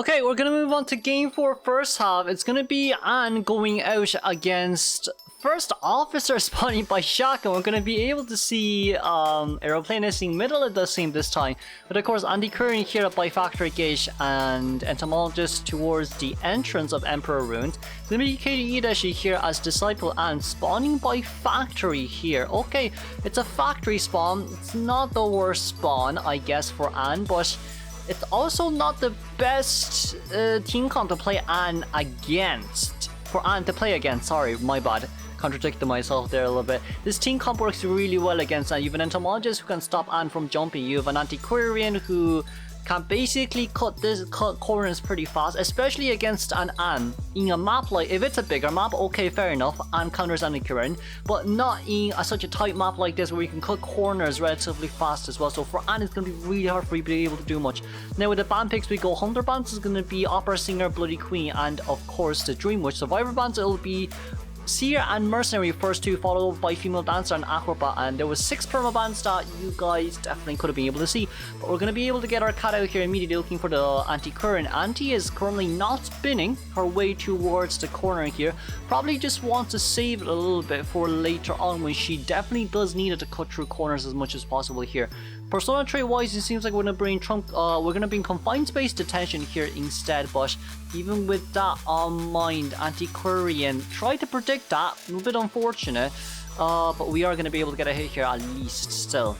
Okay, we're gonna move on to game 4 first half. It's gonna be Anne going out against first officer spawning by shotgun. We're gonna be able to see aeroplanist in middle, it does seem this time. But of course, anti-current here by factory gauge and entomologist towards the entrance of Emperor Runes. It's gonna be KDE Dashi here as disciple and spawning by factory here. Okay, it's a factory spawn. It's not the worst spawn, I guess, for Anne, but it's also not the best team comp to play Anne against. For Anne to play against, sorry, my bad. Contradicted myself there a little bit. This team comp works really well against Anne. You have an entomologist who can stop Anne from jumping. You have an antiquarian who can basically cut corners pretty fast, especially against an Anne. In a map like, if it's a bigger map, okay, fair enough, Anne counters anti-current, but not in such a tight map like this where you can cut corners relatively fast as well. So for Anne, it's going to be really hard for you to be able to do much. Now with the band picks, we go Hunter bands is going to be Opera Singer, Bloody Queen, and of course the Dream Witch. Survivor bands, it'll be Seer and Mercenary first two, followed by Female Dancer and Acrobat, and there was 6 permabands that you guys definitely could have been able to see. But we're going to be able to get our cat out here immediately looking for the anti-current. Anti is currently not spinning her way towards the corner here, probably just wants to save it a little bit for later on when she definitely does need it to cut through corners as much as possible here. Persona trait wise, it seems like we're gonna bring confined space detention here instead, but even with that on mind, antiquarian tried to predict that, a little bit unfortunate, but we are gonna be able to get a hit here at least still.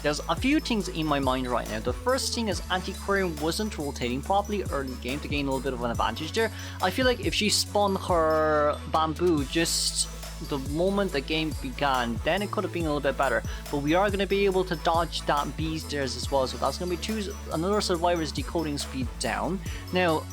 There's a few things in my mind right now. The first thing is antiquarian wasn't rotating properly early game to gain a little bit of an advantage there. I feel like if she spun her bamboo just the moment the game began, then it could have been a little bit better, but we are going to be able to dodge that beast there as well, so that's going to be another survivor's decoding speed down. Now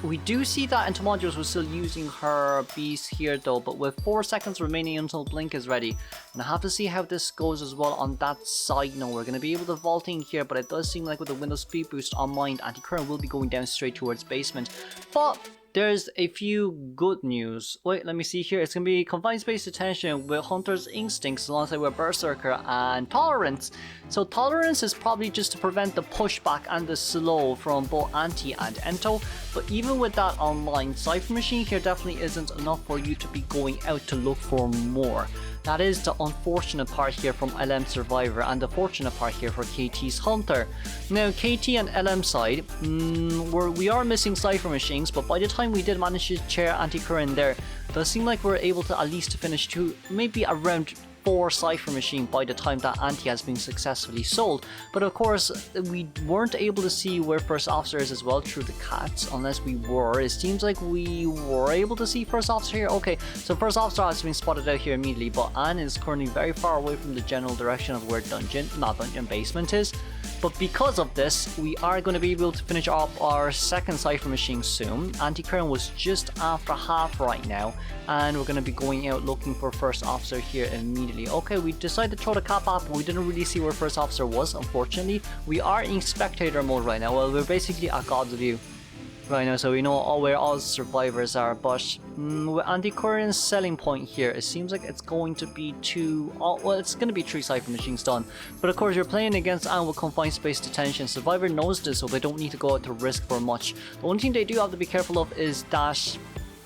we do see that entomologist was still using her beast here though, but with 4 seconds remaining until blink is ready, and I have to see how this goes as well on that side. Now we're going to be able to vault in here, but it does seem like with the Windows speed boost on mind, anti-current will be going down straight towards basement. But there's a few good news. Wait, let me see here. It's going to be confined space detention with Hunter's Instincts alongside with Berserker and Tolerance. So Tolerance is probably just to prevent the pushback and the slow from both Anti and Ento. But even with that online, Cypher Machine here definitely isn't enough for you to be going out to look for more. That is the unfortunate part here from LM Survivor, and the fortunate part here for KT's Hunter. Now KT and LM side, we are missing Cypher Machines, but by the time we did manage to chair anti-current there, it does seem like we're able to at least finish maybe around 4 Cypher Machine by the time that Anti has been successfully sold. But of course we weren't able to see where first officer is as well through the cats, unless we were. It seems like we were able to see first officer here. Okay, so first officer has been spotted out here immediately, but Anne is currently very far away from the general direction of where basement is. But because of this, we are going to be able to finish off our second Cypher Machine soon. Anti-current was just after half right now, and we're going to be going out looking for first officer here immediately. Okay, we decided to throw the cap up, but we didn't really see where first officer was, unfortunately. We are in spectator mode right now. Well, we're basically at God's view right now, so we know where all survivors are. But with anti-current's selling point here, it seems like it's going to be it's going to be 3 Cypher Machines done. But of course, you're playing against Anne with confined space detention. Survivor knows this, so they don't need to go out to risk for much. The only thing they do have to be careful of is that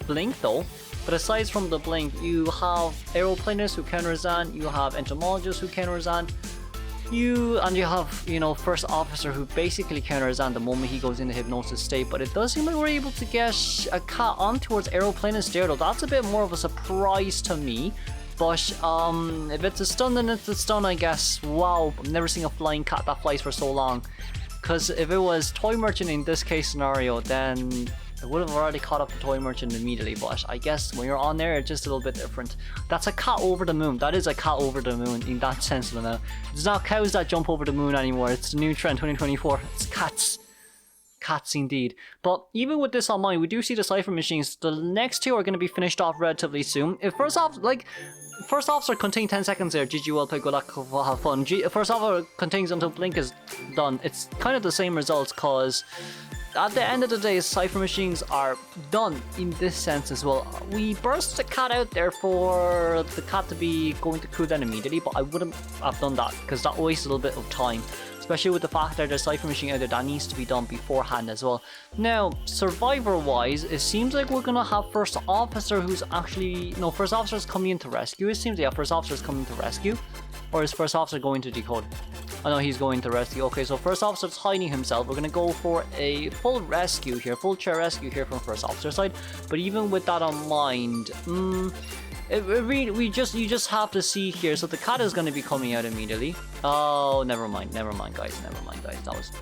blink though. But aside from the blink, you have aeroplanist who counters Anne, you have entomologist who counters Anne, and you have, first officer who basically counters Anne the moment he goes into hypnosis state. But it does seem like we're able to get a cat on towards aeroplanist there though. That's a bit more of a surprise to me. But if it's a stun, then it's a stun, I guess. Wow, I've never seen a flying cat that flies for so long. Because if it was Toy Merchant in this case scenario, then I would have already caught up the Toy Merchant immediately, but I guess when you're on there, it's just a little bit different. That's a cat over the moon. That is a cat over the moon in that sense, now. It's not cows that jump over the moon anymore. It's the new trend 2024. It's cats. Cats indeed. But even with this on mind, we do see the Cypher Machines. The next 2 are going to be finished off relatively soon. If first officer contains 10 seconds there, GG, well played, good luck, have fun. First officer contains until blink is done. It's kind of the same results, cause at the end of the day, Cypher Machines are done in this sense as well. We burst the cat out there for the cat to be going to cool down immediately, but I wouldn't have done that because that wastes a little bit of time. especially with the fact that there's Cypher Machine out there that needs to be done beforehand as well. Now, survivor wise, it seems like we're gonna have first officer who's actually, no, first officer is coming in to rescue. It seems, yeah, first officer is coming to rescue, or is first officer going to decode? Oh no, he's going to rescue. Okay, so first officer's hiding himself. We're gonna go for a full rescue here, full chair rescue here from first officer side. But even with that on mind, you just have to see here. So the cat is going to be coming out immediately. Oh, never mind guys, that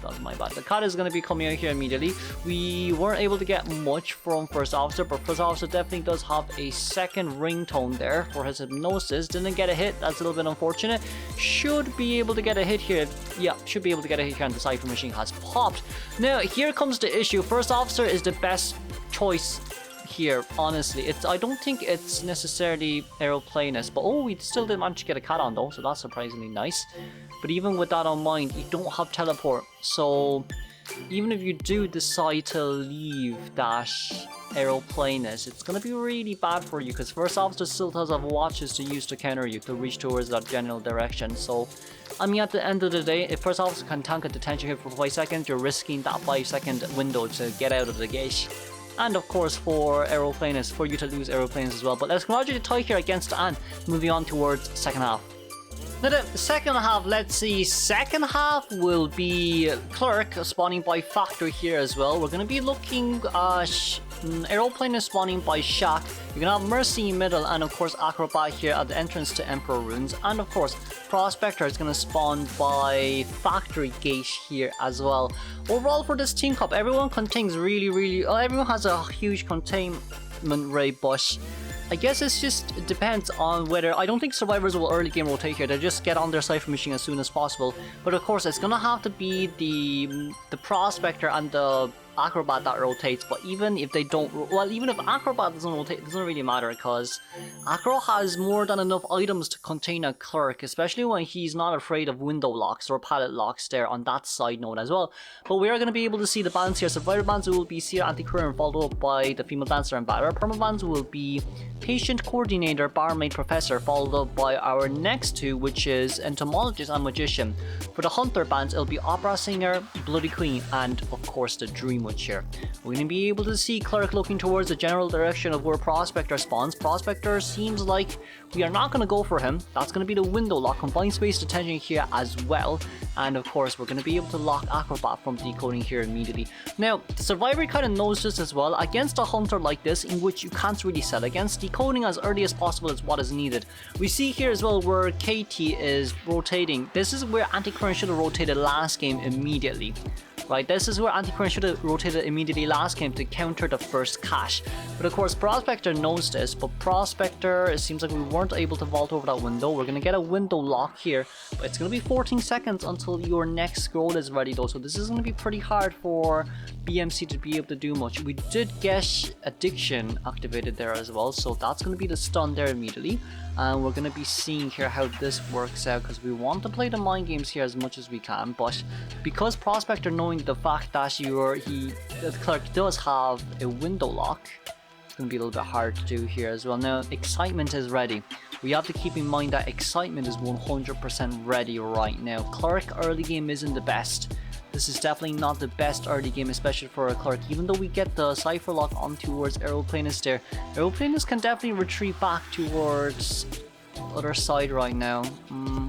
was my bad. The cat is going to be coming out here immediately. We weren't able to get much from first officer, but first officer definitely does have a second ringtone there for his hypnosis. Didn't get a hit, that's a little bit unfortunate. Should be able to get a hit here. Yeah, should be able to get a hit here, and the Cypher Machine has popped. Now here comes the issue. First officer is the best choice here, honestly. I don't think it's necessarily aeroplanist, but oh, we still did manage to get a cat on though, so that's surprisingly nice. But even with that on mind, you don't have teleport, so even if you do decide to leave that aeroplanist, it's gonna be really bad for you, because first officer still does have watches to use to counter you to reach towards that general direction. So I mean, at the end of the day, if first officer can tank a detention hit for 5 seconds, you're risking that 5-second window to get out of the gate. And of course for aeroplanist, for you to lose aeroplanes as well. But let's congratulate the tie here against Anne, moving on towards second half. Now the second half, let's see, second half will be Clerk spawning by Factory here as well. We're going to be looking aeroplanist spawning by Shack. You're going to have Mercy in middle, and of course Acrobat here at the entrance to Emperor Runes. And of course Prospector is going to spawn by Factory Gate here as well. Overall for this team cup, everyone contains everyone has a huge containment rate, but I guess it depends on whether, I don't think survivors will early game rotate here. They just get on their Cypher Machine as soon as possible. But of course it's gonna have to be the Prospector and the Acrobat that rotates. But even if they don't, well, even if Acrobat doesn't rotate, it doesn't really matter, because Acro has more than enough items to contain a Clerk, especially when he's not afraid of window locks or pallet locks there on that side note as well. But we are going to be able to see the bands here. Survivor bands will be Seer Anti-Courier, followed up by the Female Dancer and Batter. Perma bands will be Patient Coordinator, Barmaid Professor, followed up by our next two, which is Entomologist and Magician. For the Hunter bands, it'll be Opera Singer, Bloody Queen, and of course the Dream Witch here. We're going to be able to see Clerk looking towards the general direction of where Prospector spawns. Prospector seems like we are not going to go for him. That's going to be the window lock, combined space detention here as well. And of course we're going to be able to lock Acrobat from decoding here immediately. Now the Survivor kind of knows this as well. Against a Hunter like this, in which you can't really sell against, decoding as early as possible is what is needed. We see here as well where KT is rotating. This is where Anti-Current should have rotated last game immediately. Right, this is where Anti-Current should have rotated immediately last game to counter the first cache. But of course Prospector knows this, but Prospector, it seems like we weren't able to vault over that window. We're going to get a window lock here, but it's going to be 14 seconds until your next scroll is ready though, so this is going to be pretty hard for BMC to be able to do much. We did get Addiction activated there as well, so that's going to be the stun there immediately. And we're going to be seeing here how this works out, because we want to play the mind games here as much as we can, but because Prospector, knowing the fact that the Clerk does have a window lock, it's going to be a little bit hard to do here as well. Now Excitement is ready. We have to keep in mind that Excitement is 100% ready right now. Clerk early game isn't the best. This is definitely not the best early game, especially for a Clerk. Even though we get the Cypher lock on towards Aeroplanist there, Aeroplanist can definitely retreat back towards other side right now.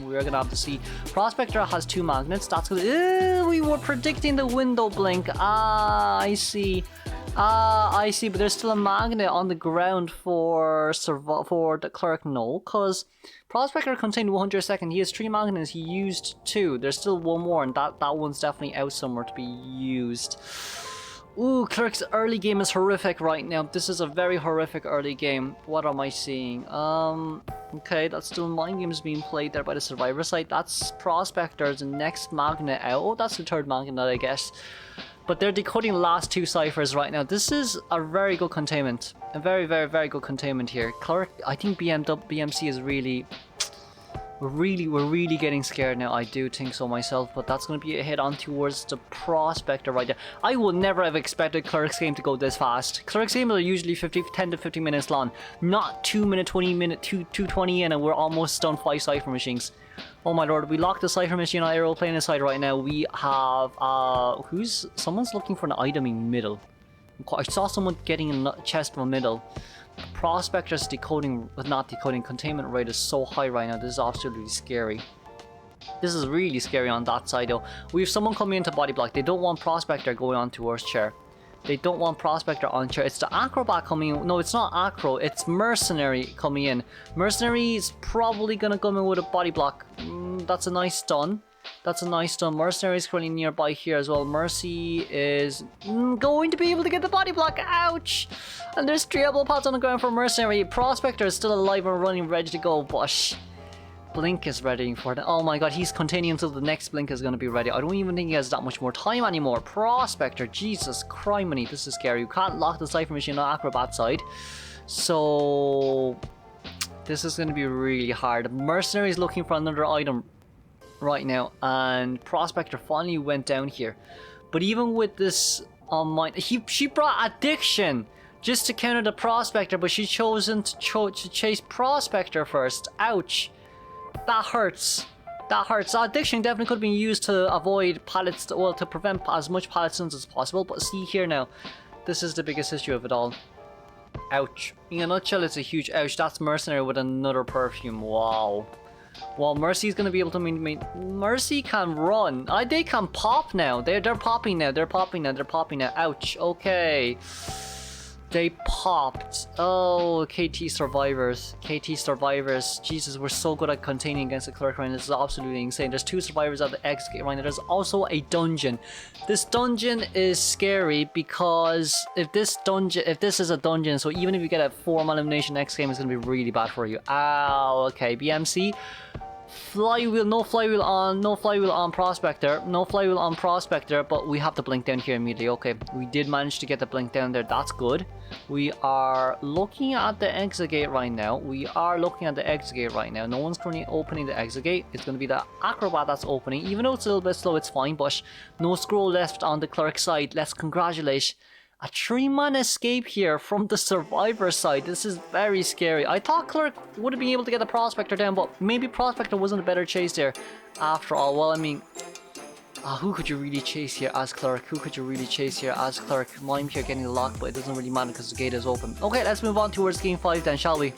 We're gonna have to see. Prospector has 2 magnets. That's gonna. We were predicting the window blink. I see. I see. But there's still a magnet on the ground for the Clerk. No, because Prospector contained 100 seconds. He has 3 magnets. He used 2. There's still 1 more, and that one's definitely out somewhere to be used. Ooh, Clerk's early game is horrific right now. This is a very horrific early game. What am I seeing? Okay, that's still mind games being played there by the Survivor side. That's Prospector's next magnet out. Oh, that's the 3rd magnet, I guess. But they're decoding the last 2 ciphers right now. This is a very good containment. A very, very, very good containment here. Clerk, I think BMC is really... We're really getting scared now. I do think so myself, but that's going to be a hit on towards the Prospector right there. I would never have expected Clerk's game to go this fast. Clerk's games are usually 10 to 50 minutes long, not 2 minute, 20 minute, 220 in, and we're almost done 5 Cypher Machines. Oh my lord, we locked the Cypher Machine on Aeroplane inside right now. We have, someone's looking for an item in middle. I saw someone getting a chest from middle. Prospector's decoding, not decoding, containment rate is so high right now. This is absolutely scary. This is really scary on that side though. We have someone coming into body block. They don't want Prospector going on towards chair. They don't want Prospector on chair. It's the Acrobat coming in. No, it's not Acro. It's Mercenary coming in. Mercenary is probably going to come in with a body block. That's a nice stun. That's a nice stun. Mercenary is currently nearby here as well. Mercy is going to be able to get the body block. Ouch! And there's 3 elbow pods on the ground for Mercenary. Prospector is still alive and running, ready to go. But Blink is ready for it. Oh my god, he's containing until the next Blink is going to be ready. I don't even think he has that much more time anymore. Prospector, Jesus criminy, this is scary. You can't lock the Cypher Machine on Acrobat side. So this is going to be really hard. Mercenary is looking for another item right now. And Prospector finally went down here. But even with this on mind, she brought Addiction just to counter the Prospector. But she's chosen to chase Prospector first. Ouch. That hurts. That hurts. Addiction definitely could have been used to avoid pallets, well, to prevent as much pallet stuns as possible. But see here now, this is the biggest issue of it all. Ouch. In a nutshell, it's a huge ouch. That's Mercenary with another perfume. Wow. Well, Mercy's going to be able to Mercy can run. They can pop now. They're popping now. They're popping now. They're popping now. Ouch. Okay. They popped. Oh, KT survivors. KT survivors. Jesus, we're so good at containing against the Clerk right now. This is absolutely insane. There's 2 survivors at the exit gate right now. There's also a dungeon. This dungeon is scary because if this is a dungeon, so even if you get a 4 elimination next game, it's going to be really bad for you. Ow, okay. BMC. Flywheel, no flywheel on Prospector, no flywheel on Prospector, but we have to blink down here immediately. Okay, we did manage to get the blink down there. That's good. We are looking at the exit gate right now. No one's currently opening the exit gate. It's going to be the Acrobat that's opening. Even though it's a little bit slow, it's fine, but no scroll left on the Clerk side. Let's congratulate a 3-man escape here from the survivor side. This is very scary. I thought Clerk would have been able to get the Prospector down, but maybe Prospector wasn't a better chase there after all. Well, I mean, who could you really chase here as Clerk? Mime here getting the lock, but it doesn't really matter because the gate is open. Okay, let's move on towards game 5 then, shall we?